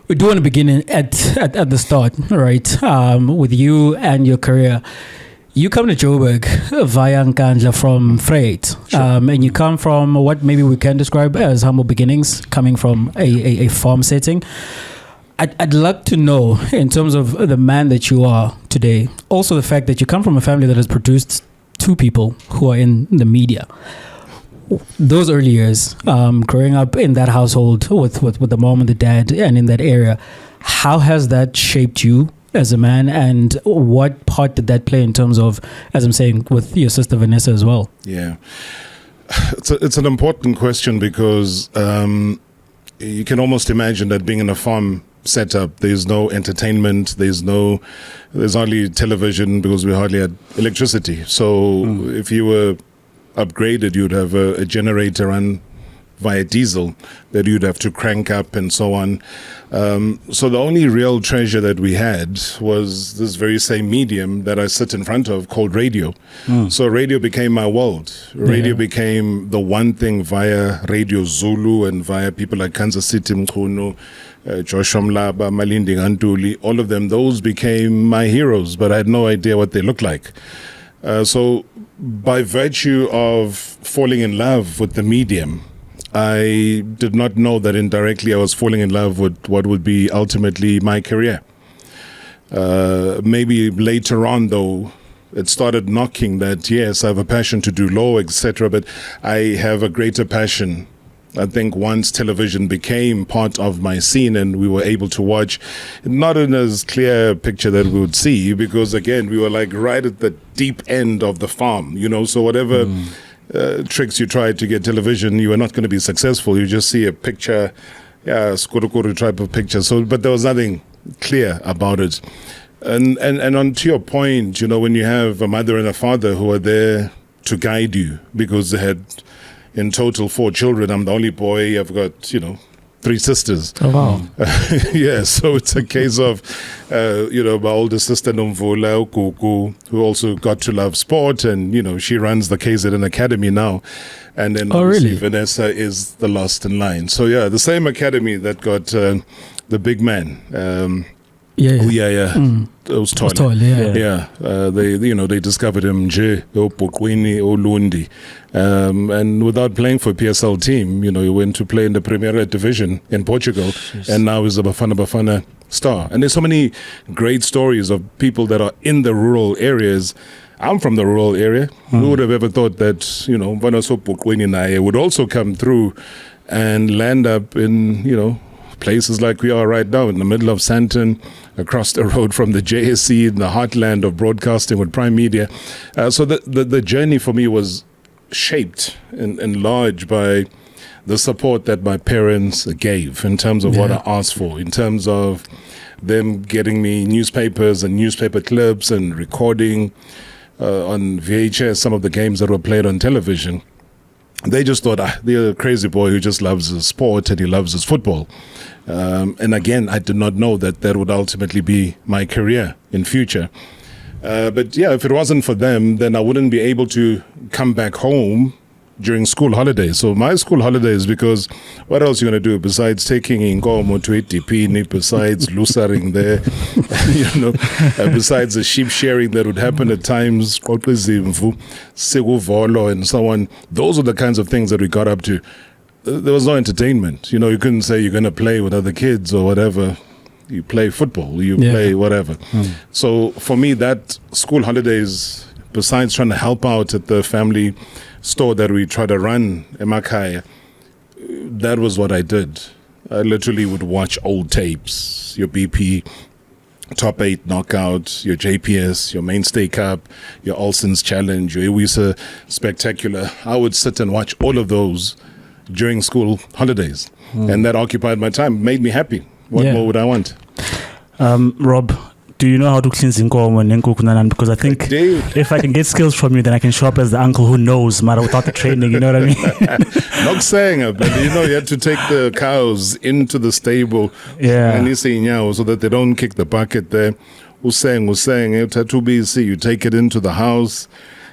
We do want to begin at the start, right? With you and your career. You come to Joburg via Nkandla from Freight, Sure. And you come from what maybe we can describe as humble beginnings, coming from a farm setting. I'd like to know, in terms of the man that you are today, also the fact that you come from a family that has produced two people who are in the media. Those early years, growing up in that household with the mom and the dad and in that area, how has that shaped you as a man, and what part did that play in terms of, as I'm saying, with your sister Vanessa as well? Yeah. It's an important question because you can almost imagine that being in a farm setup, there's no entertainment, there's hardly television because we hardly had electricity. So if you were upgraded, you'd have a generator run via diesel that you'd have to crank up and so on. So the only real treasure that we had was this very same medium that I sit in front of called radio. So radio became my world. Radio became the one thing via Radio Zulu and via people like Kansas City Mkhono, Joshua Mlaba, Malindi Gantuli, all of them. Those became my heroes, but I had no idea what they looked like. So by virtue of falling in love with the medium, I did not know that indirectly I was falling in love with what would be ultimately my career. Maybe later on, though, it started knocking that, yes, I have a passion to do law, etc., but I have a greater passion. I think once television became part of my scene and we were able to watch, not in as clear a picture that we would see, because again, we were like right at the deep end of the farm, so whatever tricks you tried to get television, you were not going to be successful. You just see a picture, skuru type of picture. So, but there was nothing clear about it. And on to your point, when you have a mother and a father who are there to guide you, because they had in total 4 children. I'm the only boy. I've got, 3 sisters. Oh, wow. Yeah, so it's a case of, my older sister, Nomvula Ukuku, who also got to love sport, and, she runs the KZN Academy now. And then really? Vanessa is the last in line. So, yeah, the same academy that got the big man. It was tall. They discovered him, Olundi. And without playing for a PSL team, he went to play in the Premier Division in Portugal. Jeez. And now is a Bafana star. And there's so many great stories of people that are in the rural areas. I'm from the rural area. Who would have ever thought that, Vanaso Pukweni and I would also come through and land up in, places like we are right now in the middle of Sandton, across the road from the JSC, in the heartland of broadcasting with Prime Media. So the journey for me was shaped and large by the support that my parents gave in terms of what I asked for, in terms of them getting me newspapers and newspaper clips and recording on VHS some of the games that were played on television. They just thought, they're a crazy boy who just loves his sport and he loves his football. And again, I did not know that would ultimately be my career in future. But yeah, if it wasn't for them, then I wouldn't be able to come back home during school holidays. So my school holidays, because what else are you going to do besides taking inkomo to ATP, besides lusering there, besides the sheep sharing that would happen at times, and so on. Those are the kinds of things that we got up to. There was no entertainment. You couldn't say you're going to play with other kids or whatever. You play football, you play whatever. So for me, that school holidays, besides trying to help out at the family store that we try to run Emakaya, that was what I did. I literally would watch old tapes, your BP Top 8 Knockout, your JPS, your Mainstay Cup, your Olsen's Challenge, your Iwisa Spectacular. I would sit and watch all of those during school holidays. And that occupied my time, made me happy. What more would I want? Rob, do you know how to cleanse inkomo and nkukunanan? Because I think if I can get skills from you, then I can show up as the uncle who knows, Mara, without the training, you know what I mean? Not saying it, but you had to take the cows into the stable and so that they don't kick the bucket there. Who's saying, you take it into the house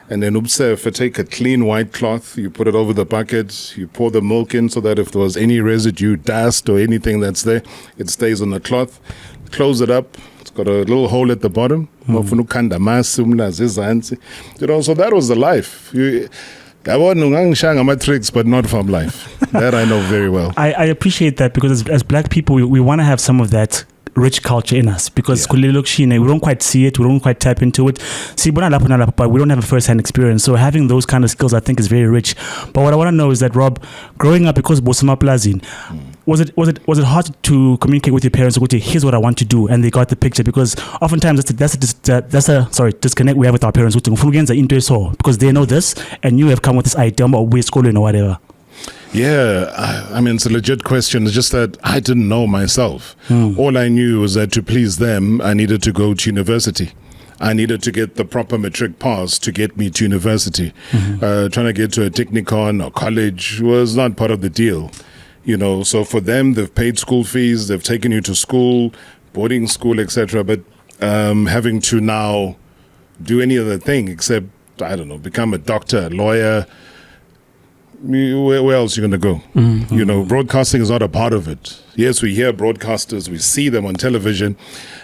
And then if take a clean white cloth, you put it over the bucket, you pour the milk in so that if there was any residue, dust or anything that's there, it stays on the cloth. Close it up. It's got a little hole at the bottom. So that was the life. I wasn't my tricks, but not farm life. That I know very well. I appreciate that because as black people, we want to have some of that rich culture in us because we don't quite see it, we don't quite tap into it. But we don't have a first-hand experience. So having those kind of skills, I think, is very rich. But what I want to know is that, Rob, growing up, because Bosama Plazin, was it hard to communicate with your parents? Here's what I want to do, and they got the picture. Because oftentimes that's a disconnect we have with our parents. Because they know this, and you have come with this idea or we're schooling or whatever. Yeah, I mean, it's a legit question. It's just that I didn't know myself. All I knew was that to please them, I needed to go to university. I needed to get the proper matric pass to get me to university. Trying to get to a technicon or college was not part of the deal. So for them, they've paid school fees, they've taken you to school, boarding school, etc. But having to now do any other thing except, I don't know, become a doctor, a lawyer, where else are you going to go? Broadcasting is not a part of it. Yes, we hear broadcasters, we see them on television,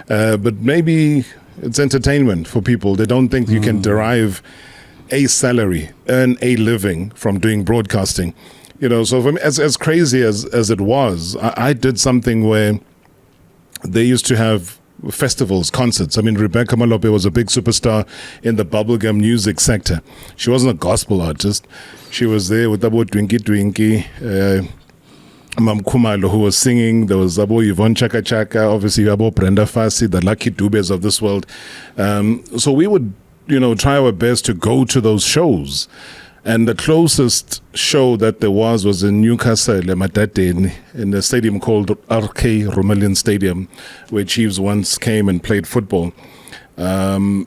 but maybe it's entertainment for people. They don't think you can derive a salary, earn a living from doing broadcasting. So for me, as crazy as it was, I did something where they used to have festivals, concerts. I mean, Rebecca Malope was a big superstar in the bubblegum music sector. She wasn't a gospel artist. She was there with Abo Twinkie, Mam Kumalo, who was singing. There was Abo Yvonne Chaka Chaka, obviously Abo Brenda Fassi, the Lucky Dubes of this world. So we would, try our best to go to those shows. And the closest show that there was in Newcastle, in a stadium called RK Romelian Stadium, where Chiefs once came and played football. I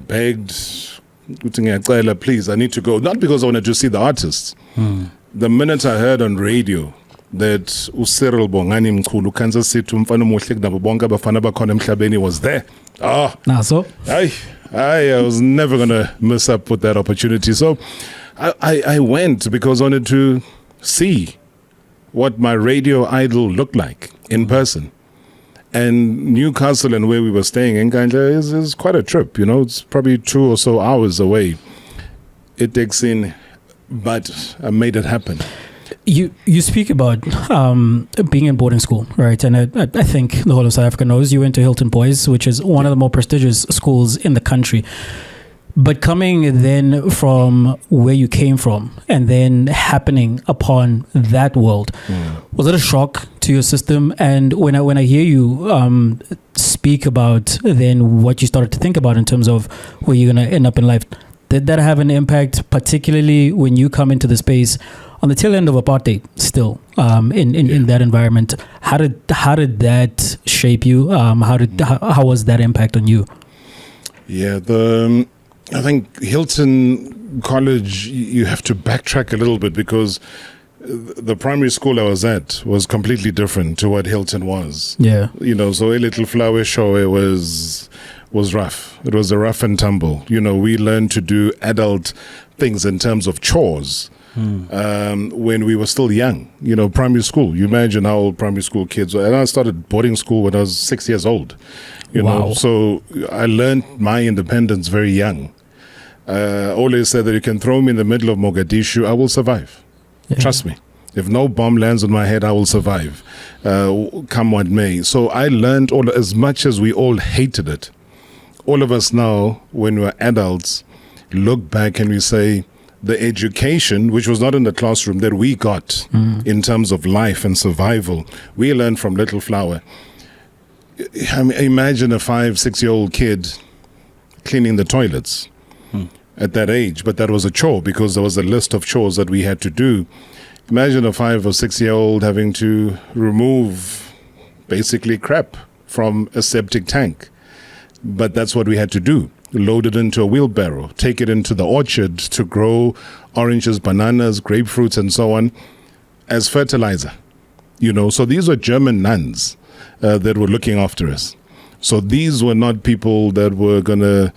begged, please, I need to go. Not because I wanted to see the artists. The minute I heard on radio that Cyril Bongani Mkhulu, Kansas City, Mfana Mohlek Nabonga Bafana Bakhona Mhlabeni was there. I was never going to mess up with that opportunity. So I went because I wanted to see what my radio idol looked like in person. And Newcastle and where we were staying in Kandla is quite a trip. It's probably 2 or so hours away. It takes in, but I made it happen. You speak about being in boarding school, right? And I think the whole of South Africa knows you went to Hilton Boys, which is one of the more prestigious schools in the country. But coming then from where you came from and then happening upon that world, was it a shock to your system? And when I hear you speak about then what you started to think about in terms of where you're going to end up in life, did that have an impact, particularly when you come into the space on the tail end of apartheid still in that environment? How did that shape you? How was that impact on you? Yeah, I think Hilton College, you have to backtrack a little bit because the primary school I was at was completely different to what Hilton was. Yeah. So a little flower show, it was rough. It was a rough and tumble. We learned to do adult things in terms of chores. When we were still young, primary school. You imagine how old primary school kids were. And I started boarding school when I was 6 years old. So I learned my independence very young. Always said that you can throw me in the middle of Mogadishu, I will survive. Yeah. Trust me. If no bomb lands on my head, I will survive. Come what may. So I learned as much as we all hated it. All of us now, when we're adults, look back and we say, the education, which was not in the classroom, that we got in terms of life and survival, we learned from Little Flower. Imagine a 5-6-year-old kid cleaning the toilets at that age, but that was a chore because there was a list of chores that we had to do. Imagine a 5 or 6-year-old having to remove basically crap from a septic tank, but that's what we had to do. Load it into a wheelbarrow, take it into the orchard to grow oranges, bananas, grapefruits, and so on as fertilizer. So these were German nuns that were looking after us. So these were not people that were going to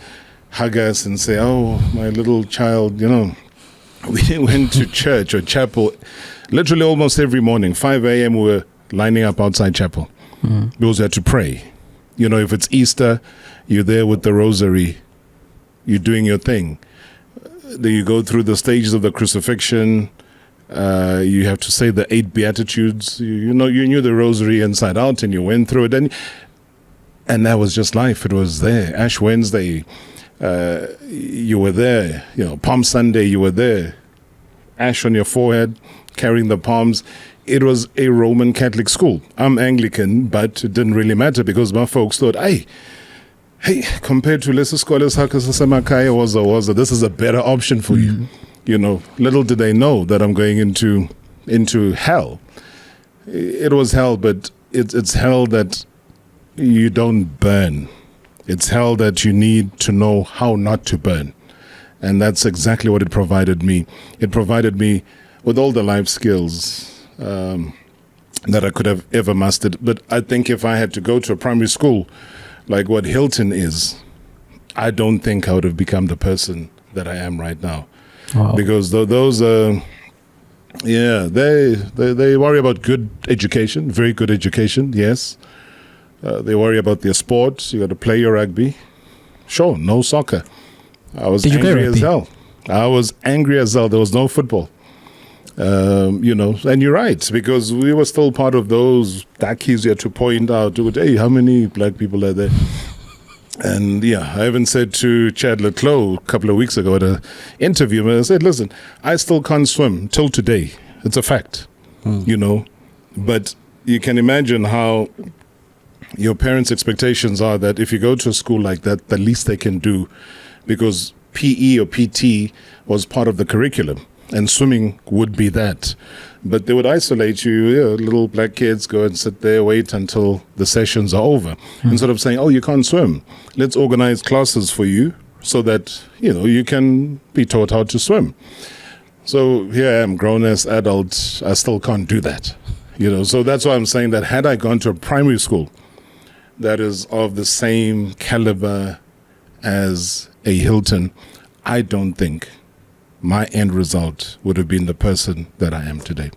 hug us and say, "Oh, my little child," We went to church or chapel literally almost every morning. 5 a.m. we were lining up outside chapel because we had to pray. If it's Easter, you're there with the rosary, you're doing your thing. Then you go through the stages of the crucifixion. You have to say the 8 Beatitudes. You knew the rosary inside out, and you went through it. And that was just life. It was there. Ash Wednesday, you were there. Palm Sunday, you were there. Ash on your forehead, carrying the palms. It was a Roman Catholic school. I'm Anglican, but it didn't really matter because my folks thought, hey, compared to lesser scholars, Waza, this is a better option for you. Little did they know that I'm going into hell. It was hell, but it's hell that you don't burn. It's hell that you need to know how not to burn. And that's exactly what it provided me. It provided me with all the life skills that I could have ever mastered. But I think if I had to go to a primary school like what Hilton is, I don't think I would have become the person that I am right now. Wow. Because those they worry about good education, very good education, yes. They worry about their sport. You got to play your rugby. Sure, no soccer. I was angry as hell. I was angry as hell. There was no football. And you're right, because we were still part of those dackies you had to point out, hey, how many black people are there? And I even said to Chad Leclos a couple of weeks ago at an interview, I said, listen, I still can't swim till today. It's a fact, But you can imagine how your parents' expectations are that if you go to a school like that, the least they can do, because PE or PT was part of the curriculum, and swimming would be that. But they would isolate you, little black kids go and sit there, wait until the sessions are over. Instead of saying, oh, you can't swim, let's organize classes for you so that, you can be taught how to swim. So here I am, grown as adult, I still can't do that. So that's why I'm saying that had I gone to a primary school that is of the same caliber as a Hilton, I don't think my end result would have been the person that I am today.